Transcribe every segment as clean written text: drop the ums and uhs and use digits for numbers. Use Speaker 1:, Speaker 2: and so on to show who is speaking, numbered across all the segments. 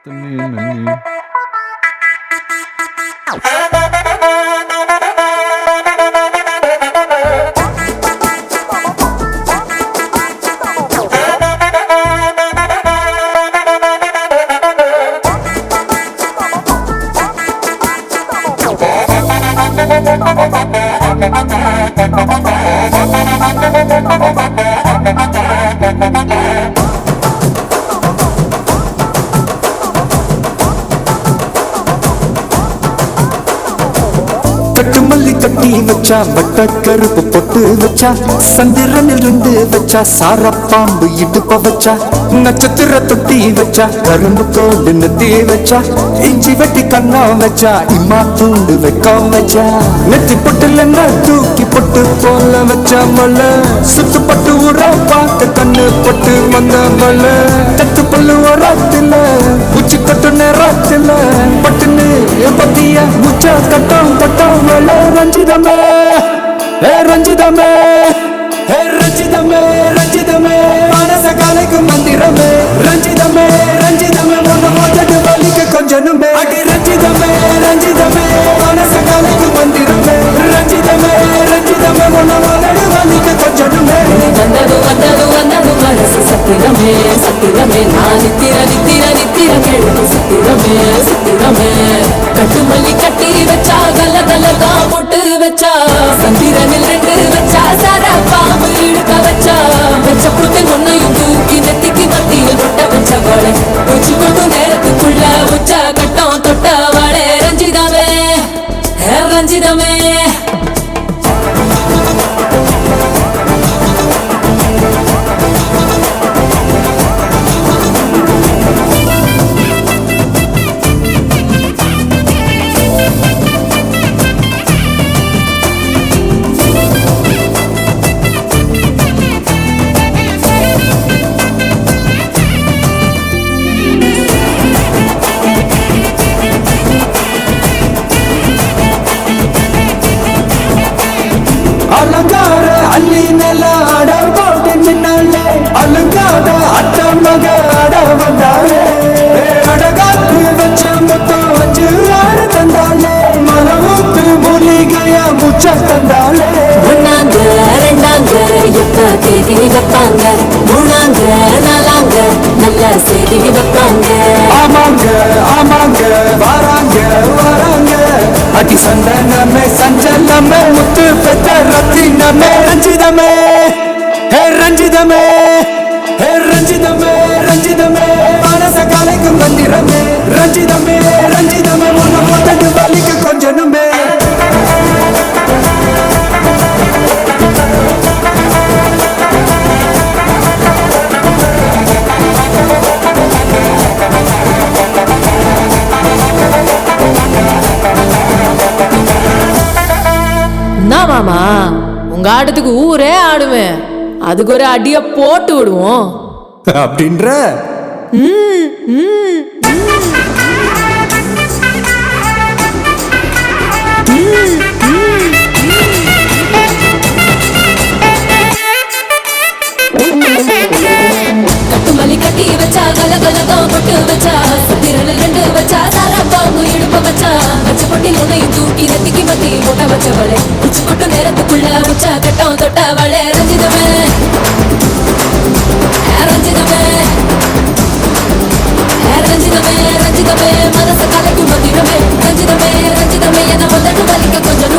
Speaker 1: தண்ணி நன்னி
Speaker 2: கட்டுமல்லி கட்டி வச்சா வட்ட கருப்பு பொட்டு வச்சா சந்திரனில் இருந்து வச்சா சாரப்பாம்பு இடுப்ப வச்சா நட்சத்திர தொட்டி வச்சா கரும்பு தோண்டு நெத்தி வச்சா இஞ்சி வெட்டி கண்ணா வச்சா இம்மா தூண்டு வைக்கம் வச்சா நெத்தி பொட்டுல தூக்கி பொட்டு போல வச்சா மல சுத்து பட்டு உர பார்த்து கண்ணு பொட்டு வந்த மல தத்து பல்லு ஓரத்துல உச்சி கட்டு நேரத்துல பட்டுன்னு பத்திய முச்சா கட்டம் கட்டம் ரஞ்சிதமே ரஞ்சிதமே ரஞ்சிதமே ரஞ்சிதமே மனச கலைக்கும் மந்திரமே ரஞ்சிதமே ரஞ்சிதமே மோதட்டு வலிக்கு கொஞ்சனுமே அடி ரஞ்சிதமே ரஞ்சிதமே மனச கலைக்கும் மந்திரமே ரஞ்சிதமே ரஞ்சிதமே மோதட்டு வலிக்கு கொஞ்சனுமே
Speaker 3: வந்தது வந்தது வந்தது மனசு சத்திரமே சத்திரமே நான் நித்திர நித்திர நித்திர கேள்வி சத்திரமே சத்திரமே கட்டுமல்லி கட்டி வச்சா கல கலகா போட்டு வச்சா சந்திரனில் ரெண்டு வச்சா சாரா பாம்பு இழுக்க வச்சா வச்ச புட்டு ஒன்னையும் தூக்கி நெத்திக்கு மத்தியில் தொட்ட வச்ச வாழை வச்சு கொண்டு நேரத்துக்குள்ள உச்சா கட்டம் தொட்ட வாழை ரஞ்சிதமே ரஞ்சிதமே
Speaker 2: அலங்கார அள்ளி மேல ஆட போட்டு நின்னாலே அலங்கார அட்ட மக ஆட வந்தாலே அடகாத்து வச்ச மொத்தம் வச்சு ஆட தந்தாலே மனமுத்து மூலிகையா முச்ச தந்தாலே
Speaker 3: ஒன்னாங்க ரெண்டாங்க எப்ப தேதி வைப்பாங்க மூணாங்க நாலாங்க நல்ல செய்தி வைப்பாங்க
Speaker 2: ஆமாங்க ஆமாங்க வராங்க வராங்க அடி சந்தனமே சஞ்சலமே முத்து பெற்ற ரத்தினமே ரஞ்சிதமே ரஞ்சிதமே ரஞ்சிதமே ரஞ்சிதமே மனச கலைக்கும் மந்திரமே ரஞ்சிதமே ரஞ்சிதமே உன்னை போட்டு வலிக்கு கொஞ்சனுமே
Speaker 3: மாமா உங்க ஆட்டத்துக்கு ஊரே ஆடுவேன் அதுக்கு ஒரு அடிய போட்டு விடுவோம்
Speaker 2: அப்படின்ற
Speaker 3: கட்டுமல்லி கட்டி வச்சா கல கலகம் போட்டு வச்சா சத்திரனில் ரெண்டு வச்சா சாரா பாம்பு இடுப்ப வச்சா வச்ச பொட்டி உன்னையும் தூக்கி நெத்திக்கு மத்தி போட்ட வச்சவளே உச்சி கொட்டு நேரத்துக்குள்ள உச்சா கட்டம் தொட்டவளே ரஞ்சிதமே ரஞ்சிதமே ரஞ்சிதமே ரஞ்சிதமே மனச கலைக்கும் மந்திரமே ரஞ்சிதமே ரஞ்சிதமே என வந்துட்டு வலிக்க கொஞ்சம்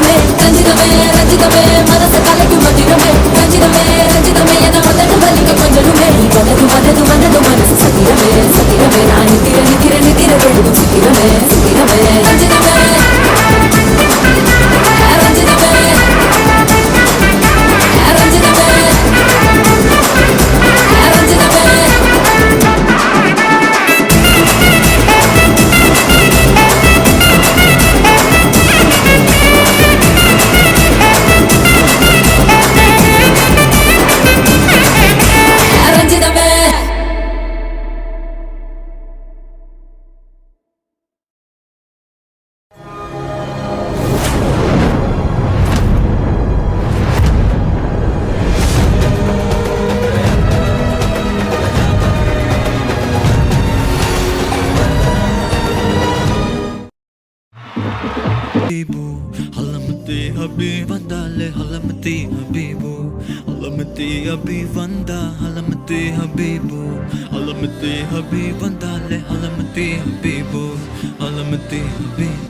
Speaker 1: வந்தாலே ஹலமதி ஹபீபு ஹலமதி ஹபீ வந்தா ஹலமதி ஹபீபு ஹலமதி ஹபீ வந்தாலே ஹலமதி Habib ஹலமதி Habib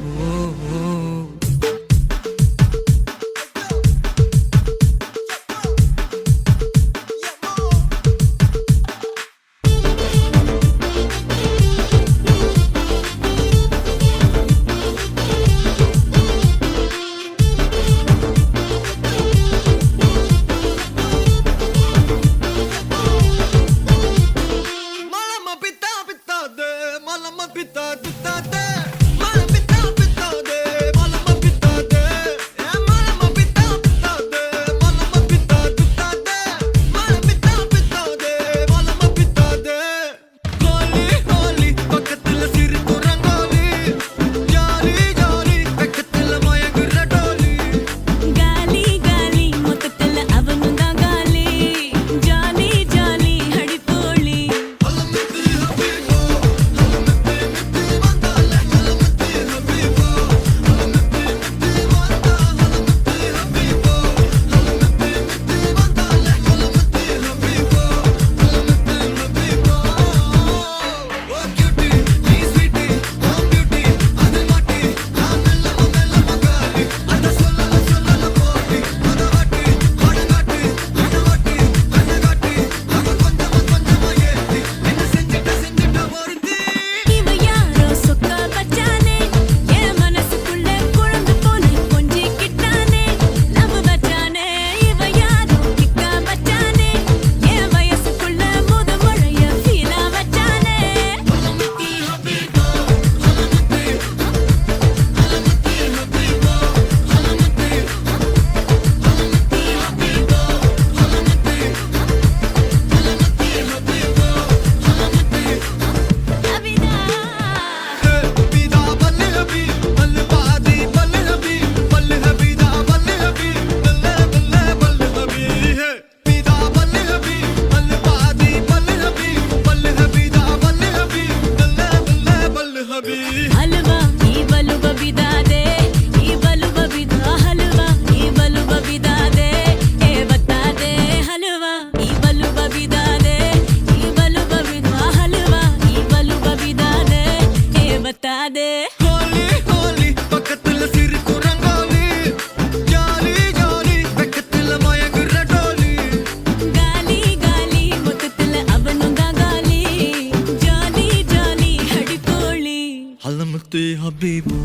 Speaker 1: Habibu,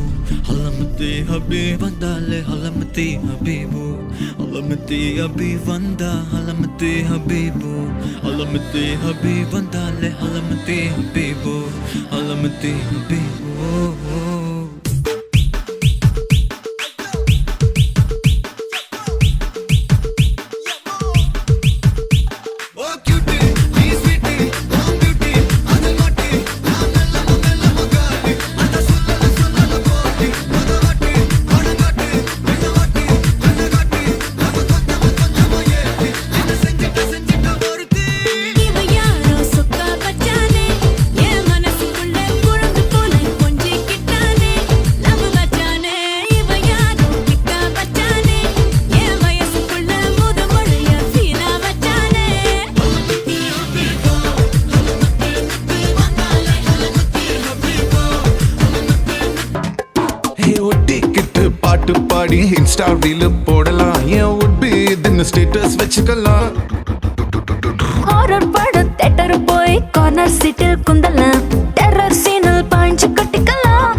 Speaker 1: Halamati Habib Vandale, Halamati Habibu, Halamati Habib Vanda, Halamati Habibu, Halamati Habib Vandale, Halamati Habibu, Halamati Habibu.
Speaker 4: பாட்டு பாடி இன்ஸ்டா ரீல் போடலாம் ஏன் would be இதுன்னு ஸ்டேட்டஸ் வச்சுக்கலாம்
Speaker 5: ஹாரர் படம் தியேட்டர் போய் கார்னர் சீட்டில் குந்தலாம் டெரர் சீனில் பாஞ்சு கட்டிக்கலாம்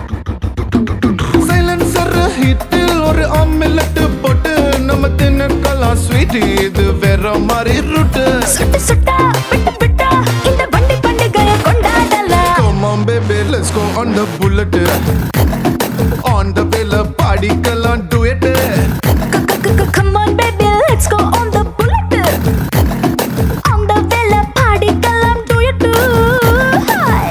Speaker 4: சைலன்சர் ஹிட்டில் ஒரு ஆம்லெட் போட்டு நம்ம தின்னுக்கலாம் ஸ்வீட் இது வேற மாதிரி ரூட்
Speaker 5: சுட்டு சுட்டா விட்டு விட்டா இந்த வண்டி பண்டிகையை கொண்டாடலாம்
Speaker 4: Come on baby let's go on the bullet on the wheel பாடிக்கலாம் duet
Speaker 5: Come on baby let's go on the bullet on the wheel பாடிக்கலாம் duet Hi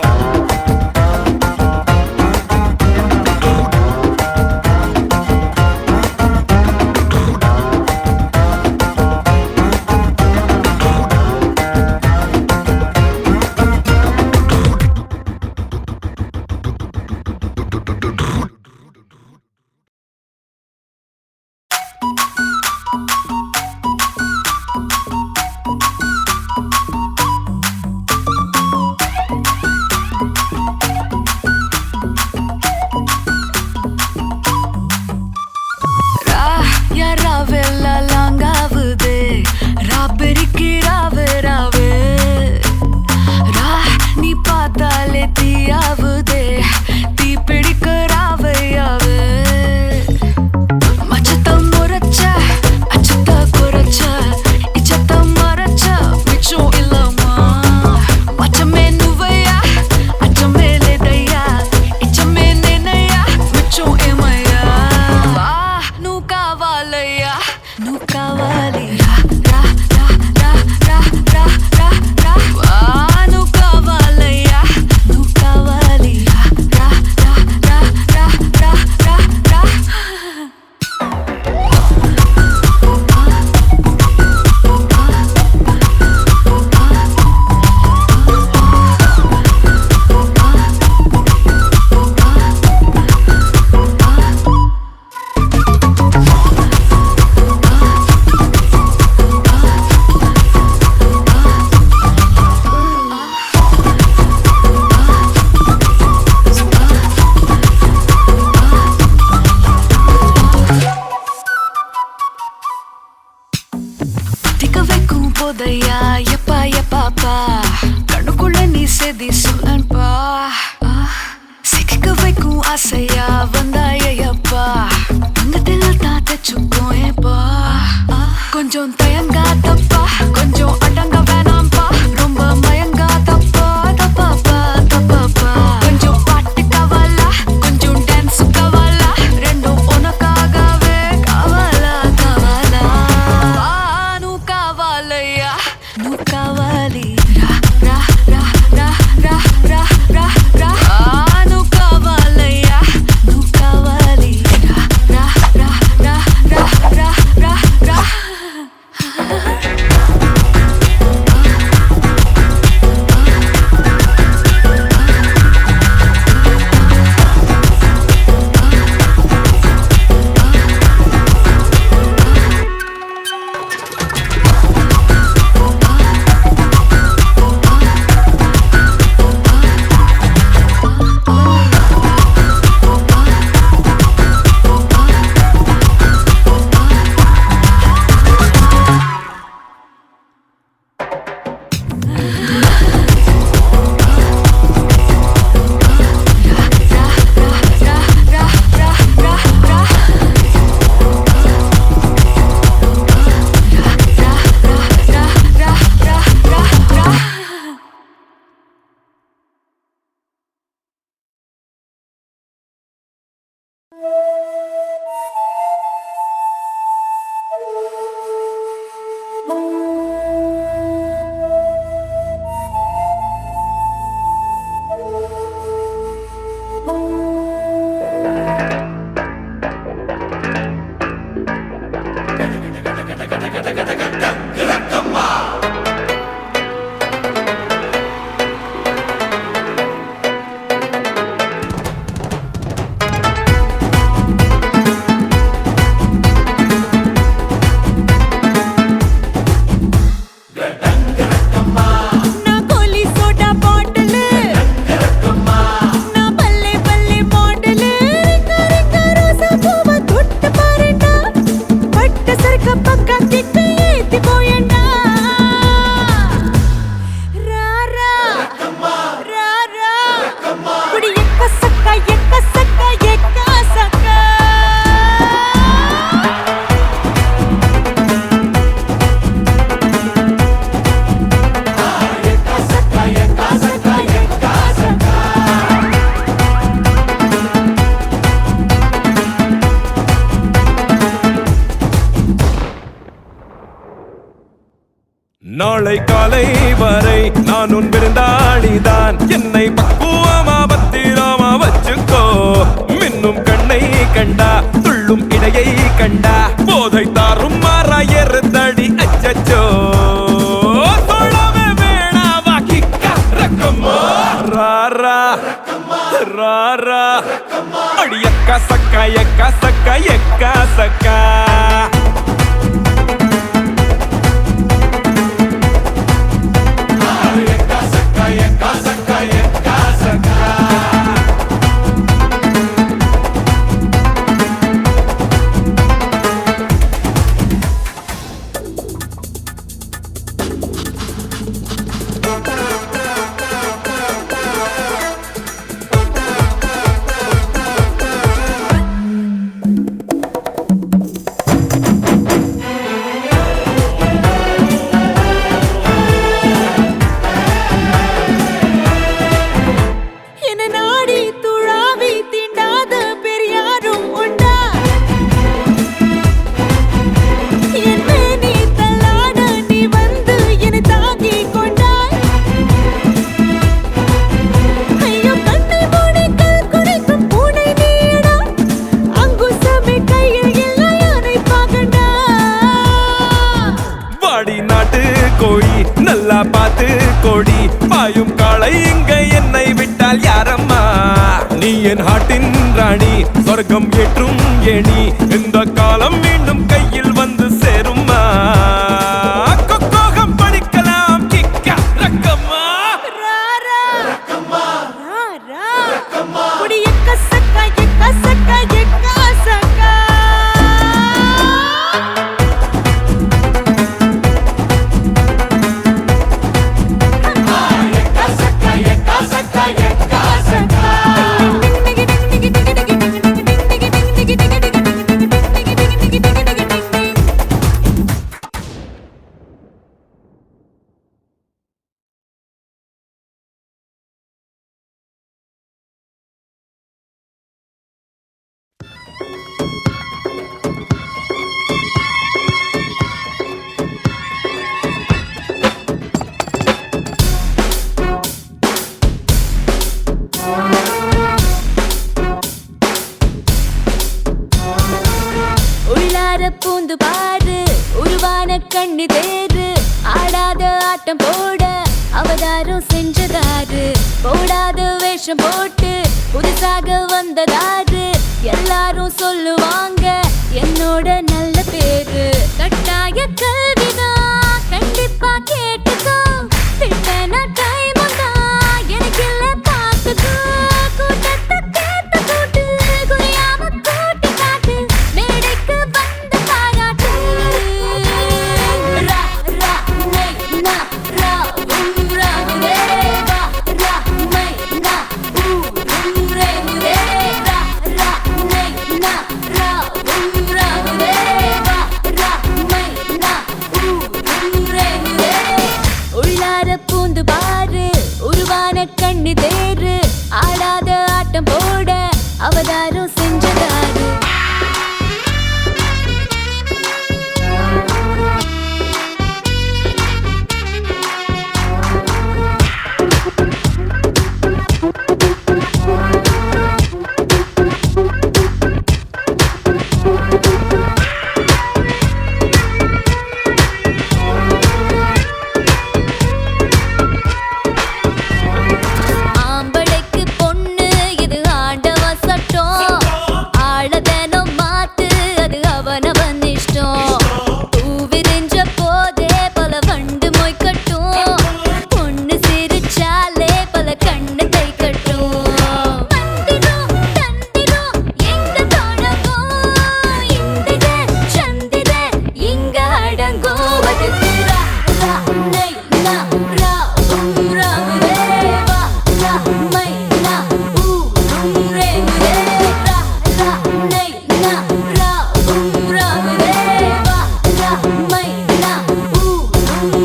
Speaker 5: నువ్వు కావాలి రా రా రా రా రా రా రా వా నువ్వు కావాలయ్యా నువ్వు కావాలి రా రా రా రా రా రా రా திக்கவைக்கும் போதையா எப்பா எப்பாப்பா கண்ணுக்குள்ள நீ செதி சொல்லன்பா சிக்க வைக்கும் ஆசையா வந்தாயப்பா தங்கத்தில் தான் தச்சுக்கோ ஏப்பா கொஞ்சம் தயங்காதப்பா கொஞ்சம் அடங்க வேணாம்பா ரொம்ப மயங்காதப்பா தப்பாப்பா தப்பாப்பா கொஞ்சம் பாட்டு கவலா கொஞ்சம் டான்ஸ் கவலா ரெண்டும் உனக்காகவே கவலா கவலா నువ్వు కావాలయ్యా నువ్వు కావాలి రా రా రా రా రా రా రా రా నువ్వు కావాలయ్యా నువ్వు కావాలి రా రా రా రా రా రా రా
Speaker 6: நாளை காலை வரை நான் உன் விருந்தாளிதான் என்னை பக்குவமா பத்திரமா வச்சுக்கோ மின்னும் கண்ணை கண்டா துள்ளும் இடையை கண்டா போதை தாரும் மாறா எருதடி அச்சச்சோ தொழவே வேணாவா கிக்கா ரக்கம்மா ராரா ராரா அடி எக்கா சக்கா எக்கா சக்கா எக்கா சக்கா கோழி நல்லா பார்த்து கோடி பாயும் காளை இங்க என்னை விட்டால் யாரம்மா நீ என் ஹாட்டின் ராணி சொர்க்கம் ஏற்றும் ஏணி இந்த காலம் மீண்டும் கையில் வந்து சேரும்மா கொக்கோகம் படிக்கலாம் கிக்கா ரக்கம்மா
Speaker 5: பூந்து பாரு உருவான கண்ணு தேரு ஆடாத ஆட்டம் போட அவதாரம் செஞ்சதாரு போடாத வேஷம் போட்டு புதுசாக வந்ததாரு எல்லாரும் சொல்லுவாங்க என்னோட நல்ல பேரு கட்டாய கல்விதான் கண்டிப்பா கேட்டுக்கோ திட்டனா டைம் தான் எனக்கு இல்ல பார்த்துக்கோ கூட்டத்தை கேட்டு கூட்டு குறையாம கூட்டி காட்டு மேடைக்கு வந்த பாராட்டு ரா ரா னை நா ரா ரா தேவா ரா மை நா ரே ரா ரா னை நா ரா தேவா ரா மை நா ரே உள்ளார பூந்து பாரு உருவான கண்ணு தேரு ஆடாத ஆட்டம் போட அவதாரம் செஞ்சதாரு ஆம்பளைக்கு பொண்ணு இது ஆண்டவ சட்டம் ஆளதேனம் மாத்து அது அவனவன் இஷ்டம் பூ விரிஞ்ச போதே பல வண்டு மொய் கட்டும் பொண்ணு சிரிச்சாலே பல கண்ணு கை கட்டும் மந்திரம் தந்திரம் எங்க தொடங்கும் இந்திர சந்திர இங்க அடங்கும் அதுக்கு ரா ரா நை நா ரா ரா தேவா ரா மை நா ரே ரா ரா நை நா ரா தேவா ரா மை நா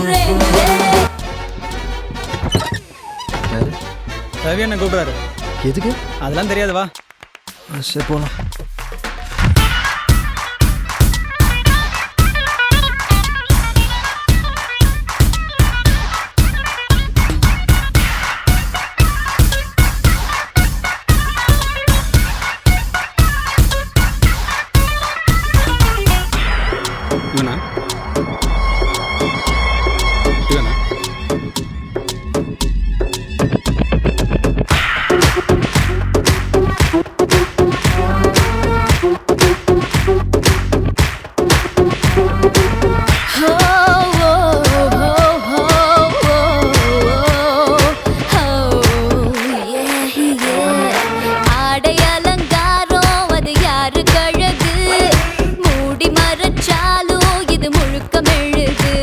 Speaker 5: ரே
Speaker 7: ரவி என்ன கூப்பிடாரு
Speaker 8: எதுக்கு?
Speaker 7: அதெல்லாம் தெரியாது வா
Speaker 8: சரி போலாம்.
Speaker 7: இவனா இவனா
Speaker 5: ho ho ho ho ho yeah yeah ஆடை அலங்காரம் அது யாரு கழகு மூடி மறைச்சாலும் இது முழுக்க மெழுகு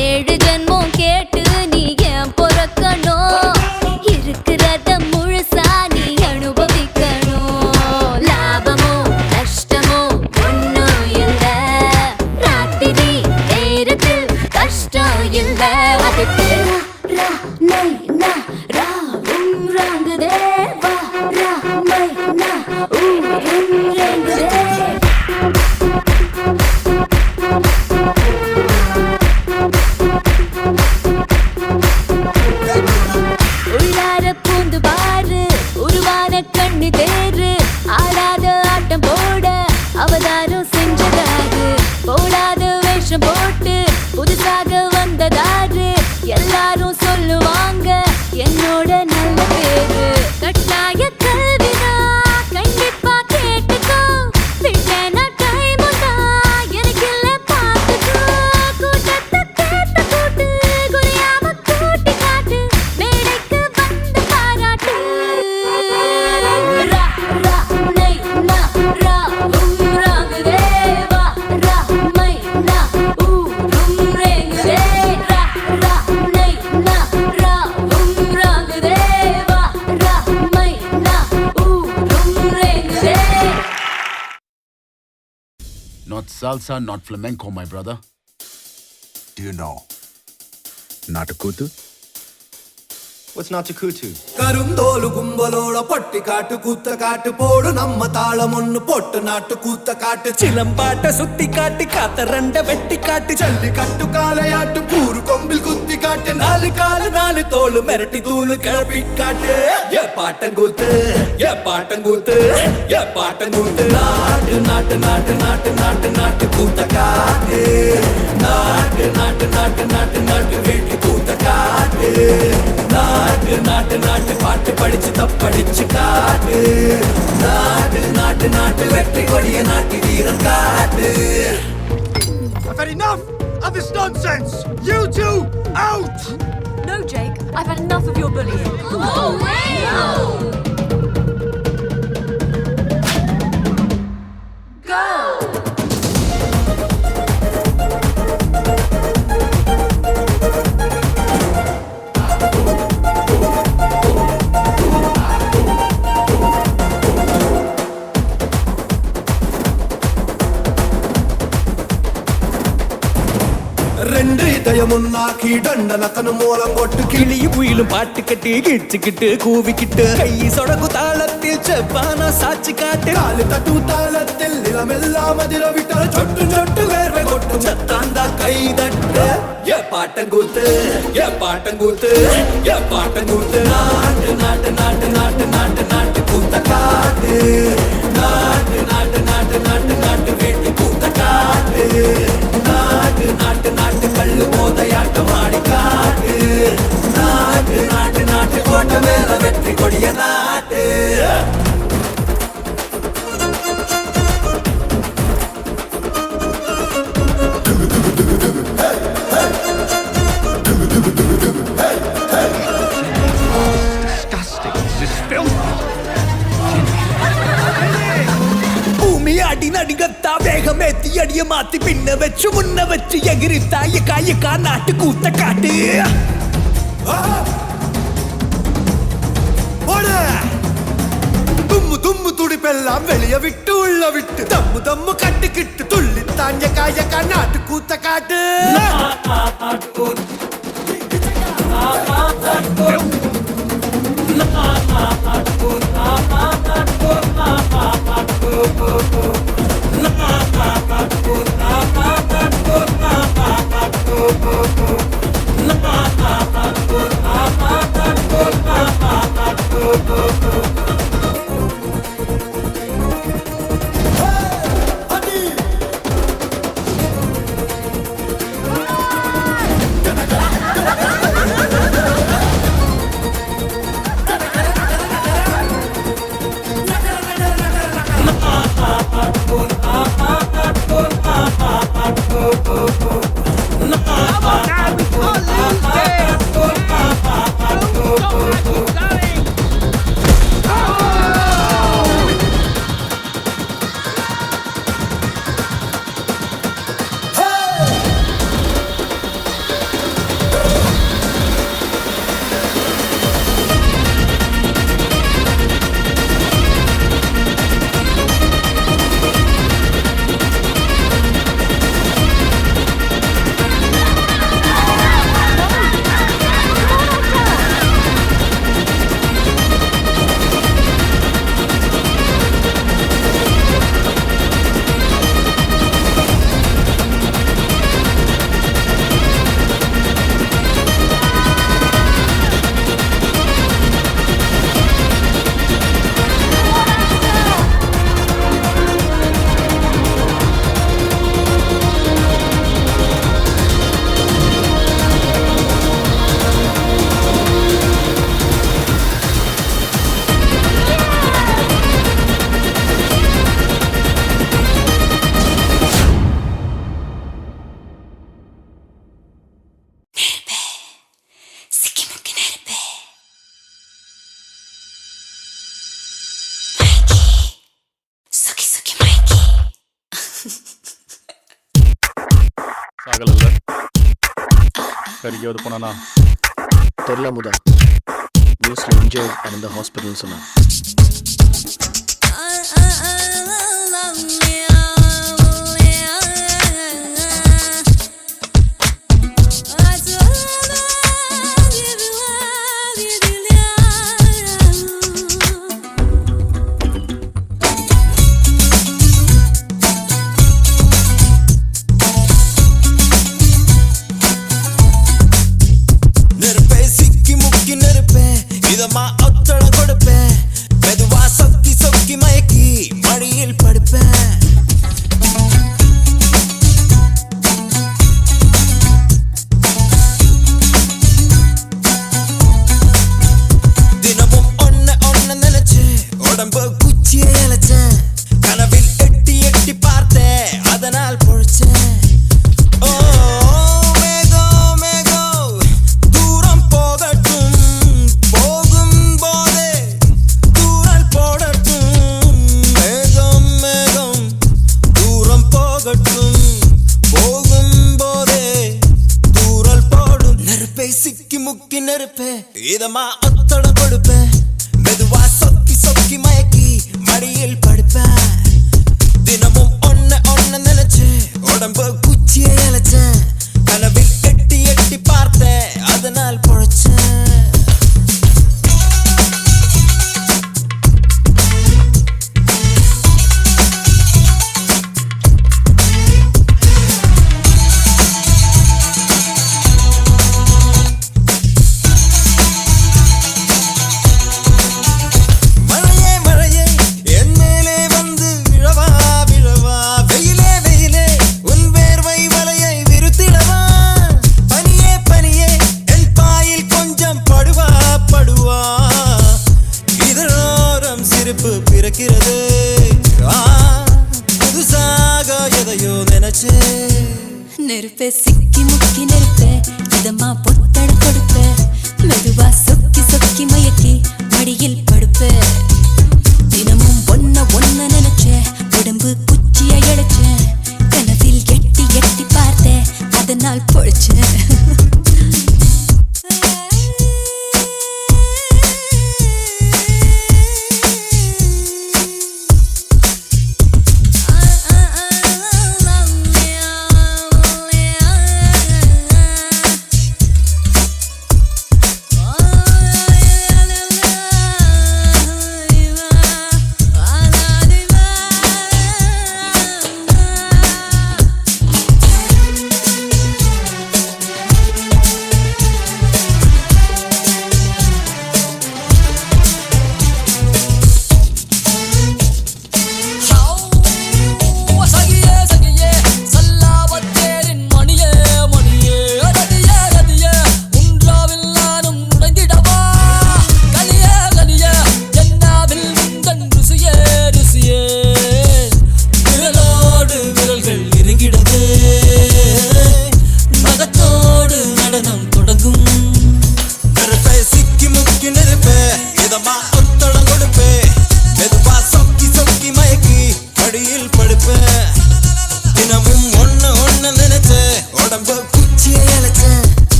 Speaker 5: ஏழு ஜென்மம் கேட்டு நீ ஏன் பொறக்கணும் இருக்கிறத முழுசா நீ அனுபவிக்கணும் லாபமோ நஷ்டமோ ஒன்னும் இல்ல ராத்திரி நேரத்தில் கஷ்டம் இல்ல அதுக்கு ரா நை நா ரா ராங்க தேவா ரா மை நா ரேங்க தேவா உள்ளார பூந்து பாரு உருவான கண்ணு தேரு ஆடாத ஆட்டம் போட அவதாரம் செஞ்சதாரு போடாத வேஷம் போட்டு புதுசாக வந்த முப்பதாறு எல்லாரும் சொல்லுவாங்க என்னோட நல்ல பேரு. கட்டாய கல்வினா கண்டிப்பா கேட்டுக்கோ. விட்டேனா டைம் உண்டா எனக்கு இல்ல பார்த்துக்கோ. கூட்டத்தை கேட்டு கூட்டு குறையாம கூட்டி காட்டு. மேடைக்கு வந்து பாராட்டு. ரா ரா நை நா ரா ராகுதே. வா ரா மை நா ரேங்குதே. ரா ரா நை நா ரா ராகுதே. வா ரா மை நா ரேங்குதே.
Speaker 9: Not salsa, not flamenco, my brother.
Speaker 10: Do you know Natakutu?
Speaker 8: What's Natakutu?
Speaker 2: கருந்தோலு கும்பலோட பொட்டி காட்டு கூத்த காட்டு போடு நம்ம தாளம் ஒண்ணு போட்டு நாட்டு கூத்த காட்டு
Speaker 6: சிலம்பாட்ட சுத்தி காட்டு காத்த ரெண்ட வெட்டி காட்டு
Speaker 2: ஜல்லி கட்டு காலையாட்டு கூறு கொம்பில் குத்தி காட்டு
Speaker 6: நாலு காலு நாலு தோளு மிரட்டி தூளு கிளப்பி காட்டு ஏ பாட்டங்கூத்து ஏ பாட்டங்கூத்து ஏ பாட்டங்கூத்து நாட்டு நாட்டு நாட்டு நாட்டு நாட்டு நாட்டு கூத்த காட்டு நாட்டு நாட்டு நாட்டு நாட்டு நாட்டு வீட்டு கூத்த காட்டு நாட்டு நாட்டு நாட்டு பாட்டு படிச்சு தப்படிச்சு காட்டு நாட்டு நாட்டு நாட்டு வெற்றி கொடிய நாட்டு வீரன் காட்டு.
Speaker 10: I've had enough of this nonsense. You two out.
Speaker 5: No, Jake, I've had enough of your bullying. Oh, Go!
Speaker 2: ரெண்டு இதயமுன்னாக்கி தண்டனக்கனு மூலம் போட்டு
Speaker 6: கிளியும் குயிலும் பாட்டு கட்டி கிச்சுக்கிட்டு கூவிக்கிட்டு கை சொடகு தாளத்தில் செவ்வானா சாட்சி காட்டு
Speaker 2: காலு தட்டு தாளத்தில் நிலமெல்லாம் அதிரவிட்ட சொட்டு சொட்டு வேர்வை கொட்டும்
Speaker 6: சத்தாந்தா கை தட்டு ஏ பாட்டங்கூத்து ஏ பாட்டங்கூத்து ஏ பாட்டங்கூத்து நாட்டு நாட்டு நாட்டு நாட்டு நாட்டு நாட்டு கூத்த காட்டு நாட்டு நாட்டு நாட்டு நாட்டு நாட்டு வீட்டு கூத்த காட்டு நாட்டு நாட்டு நாட்டு கல்லு மோதையாட்டம் ஆடி காட்டு நாட்டு நாட்டு நாட்டு கோட்டை மேல வெற்றி கொடிய நாட்டு. பூமி அடி நடிகத்தா வேகமேத்தி அடிய மாத்தி பின்ன வச்சு முன்ன வச்சு எகிரித்தா எக்கா நாட்டு கூத்த காட்டு.
Speaker 2: தும்மு தும்மு துடிப்பெல்லாம் வெளிய விட்டு உள்ள விட்டு தம்மு தம்மு கட்டுக்கிட்டு துள்ளி தாஞ்ச காயக்கா நாட்டு கூத்த காட்டு.
Speaker 11: ஆகலைல்ல? கறிக்காவது போனானா?
Speaker 8: தெரில முதா. நியூஸ்ல இன்ஜர்ட் அண்ட் இந்த ஹாஸ்பிட்டல் சொன்னான்.
Speaker 12: இதமா ஒத்தட கொடுப்பேன் மெதுவா சொக்கி சொக்கி மயக்கி மடியில் படுப்பேன் தினமும் ஒன்ன ஒன்ன நினைச்சு உடம்பு குச்சியை இழைச்சேன் கனவில் எட்டி எட்டி பார்த்தேன் அதனால் பொழைச்சேன்
Speaker 5: நெருப்பே சிக்கி முக்கி நெருப்பே இதமா பொத்தட கொடுப்பே மெதுவா சொக்கி சொக்கி மயக்கி மடியில் படுப்பே தினமும் ஒன்ன ஒன்ன நினைச்சே உடம்பு குச்சியை இழைச்சேன் கனவில் எட்டி எட்டி பார்த்தேன் அதனால் பொழைச்சேன்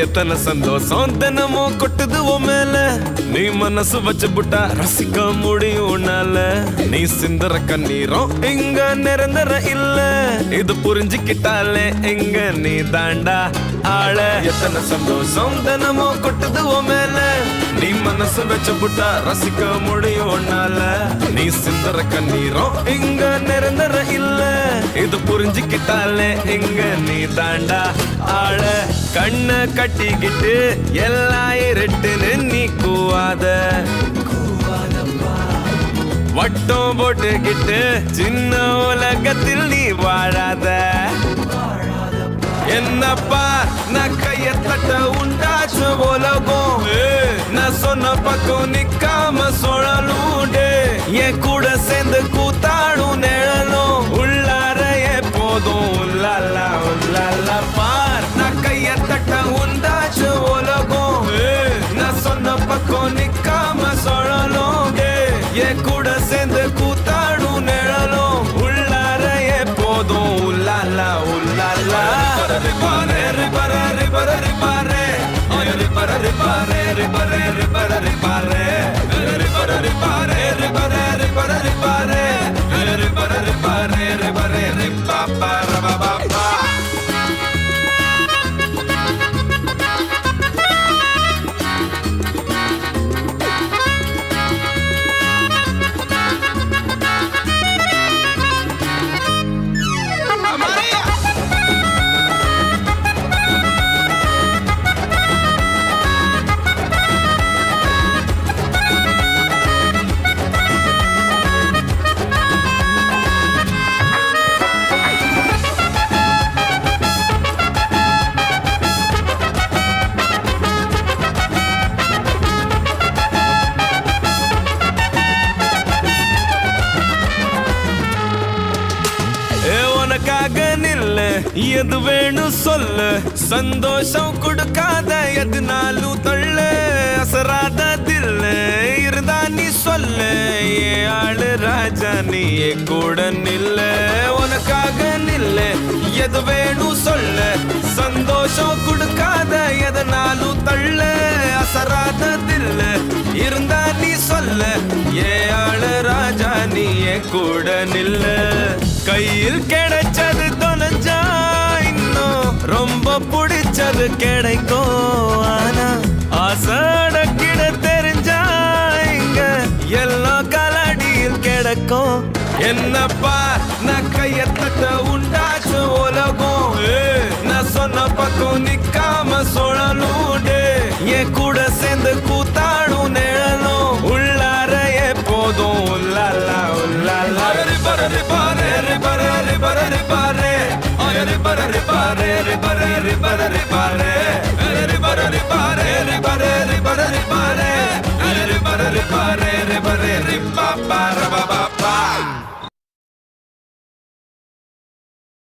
Speaker 6: எத்தனை சந்தோஷம் தினமும் கொட்டுது உன் மேல நீ மனசு வச்சு புட்டா ரசிக்க முடியும் உன்னால நீ சிந்தற கண்ணீரும் இங்க நிரந்தர இல்ல இது புரிஞ்சுக்கிட்டாலே இங்க நீ தாண்டா ஆள எத்தனை சந்தோஷம் தினமும் கொட்டுது உன் மேல நீ மனசு வச்சு புட்டா ரசிக்க முடியும் உன்னால நீ சிந்தற கண்ணீரும் இங்க நிரந்தர இல்ல இது புரிஞ்சுக்கிட்டாலே இங்க நீ தாண்டா ஆள கண்ண கட்டிக்கிட்டு எல்லாம் இருட்டுன்னு நீ கூவாத வட்டம் போட்டுக்கிட்டு சின்ன உலகத்தில் நீ வாழாத என்னப்பா நான் கைய தட்ட உண்டாச்சு உலகம் நான் சொன்ன பக்கம் நிக்காம சுழலூண்டு என் கூட சேர்ந்து கூத்தாடும் நிழலும் உள்ளார எப்போதும் உள்ளாலா உள்ளாலா பார் நான் கைய தட்ட உண்டாச்சு உலகம் நான் சொன்ன பக்கம் நிக்காம சுழலும் என் கூட சேர்ந்து கூத்தாடும் நிழலும் உள்ளார எப்போதும் உள்ளாலா உள்ளாலா ரிபாரே ரிபாரே ரிபாரே ரிபாரே ரிபாரே ரிபாரே ரிபாரே ரிபாரே ரிபாரே ரிபாரே ரிபாரே ரிபாரே ரிபாரே ரிபாரே ரிபாரே ரிபாரே ரிபாரே ரிபாபா ரபாபா எது வேணும் சொல்லு சந்தோஷம் கொடுக்காத எதுனாலும் தள்ளு அசராத தில்லு இருந்தா நீ சொல்லு ஏன் ஆளு ராஜா நீ கூட நில்லு உனக்காக நில்லு எது வேணும் சொல்லு சந்தோஷம் கொடுக்காத எதனாலும் தள்ளு அசராத தில்லு இருந்தா நீ சொல்லு ஏன் ஆளு ராஜா நீ கூட நில்லு கையில் கிடைச்சது தொலைஞ்சா இன்னும் ரொம்ப பிடிச்சது கிடைக்கும் ஆனா ஆசடக்கிட தெரிஞ்சா இங்க எல்லா கலடியில் கிடைக்கும் என்னப்பா நான் கையத்தட்ட உண்டாச்சு உலகம் நான் சொன்ன பக்கம் நிக்காம சுழலூண்டு என் கூட சேர்ந்து கூத்தாடும் நிழலும் உள்ளார எப்போதும் உள்ளாலா உள்ளாலா ரிபாரே ரிபாரே ரிபாரே ரிபாரே ரிபாரே ரிபாரே ரிபாரே ரிபாரே ரிபாரே ரிபாரே ரிபாரே ரிபாரே ரிபாரே ரிபாரே ரிபாரே ரிபாரே ரிபாரே ரிபாரே ரிபாபா